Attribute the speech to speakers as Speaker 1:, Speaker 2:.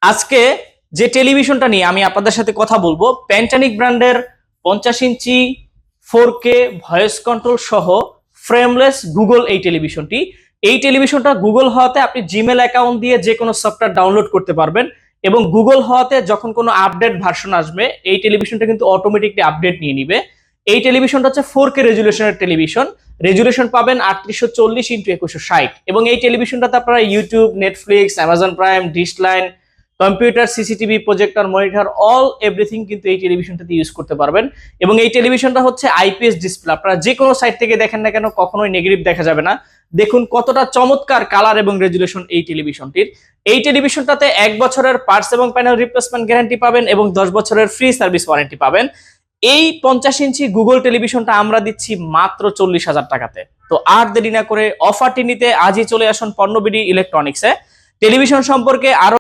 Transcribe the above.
Speaker 1: আজকে যে টেলিভিশনটা নিয়ে আমি আপনাদের সাথে কথা বলবো, প্যান্টানিক ব্র্যান্ডের 50 ইঞ্চি 4K ভয়েস কন্ট্রোল সহ ফ্রেমলেস গুগল এই টেলিভিশনটা গুগল হওয়াতে আপনি জিমেল অ্যাকাউন্ট দিয়ে যে কোনো সফটওয়্যার ডাউনলোড করতে পারবেন এবং গুগল হওয়াতে যখন কোনো আপডেট ভার্সন আসবে এই টেলিভিশনটা কিন্তু অটোমেটিকলি আপডেট নিয়ে নিবে। এই টেলিভিশনটা হচ্ছে 4K রেজুলেশনের টেলিভিশন। রেজুলেশন পাবেন 3840x2160 এবং এই টেলিভিশনটাতে আপনারা YouTube, Netflix, Amazon prime, dish line, computer, CCTV, projector, monitor, all everything কিন্তু এই টেলিভিশনটাতে ইউজ করতে পারবেন। এবং এই টেলিভিশনটা হচ্ছে আইপিএস ডিসপ্লে, আপনারা যে কোনো সাইড থেকে দেখেন না কেন কখনোই নেগেটিভ দেখা যাবে না। দেখুন কতটা চমৎকার কালার এবং রেজুলেশন এই টেলিভিশনটির। এই টেলিভিশনটাতে 1 বছরের পার্টস এবং প্যানেল রিপ্লেসমেন্ট গ্যারান্টি পাবেন এবং 10 বছরের ফ্রি সার্ভিস ওয়ারেন্টি পাবেন। এই 50 ইঞ্চি গুগল টেলিভিশনটা আমরা দিচ্ছি মাত্র 40,000 টাকাতে। তো আর দেরি না করে অফারটি নিতে আজই চলে আসুন পণ্যবিডি ইলেকট্রনিক্সে। টেলিভিশন সম্পর্কে আরো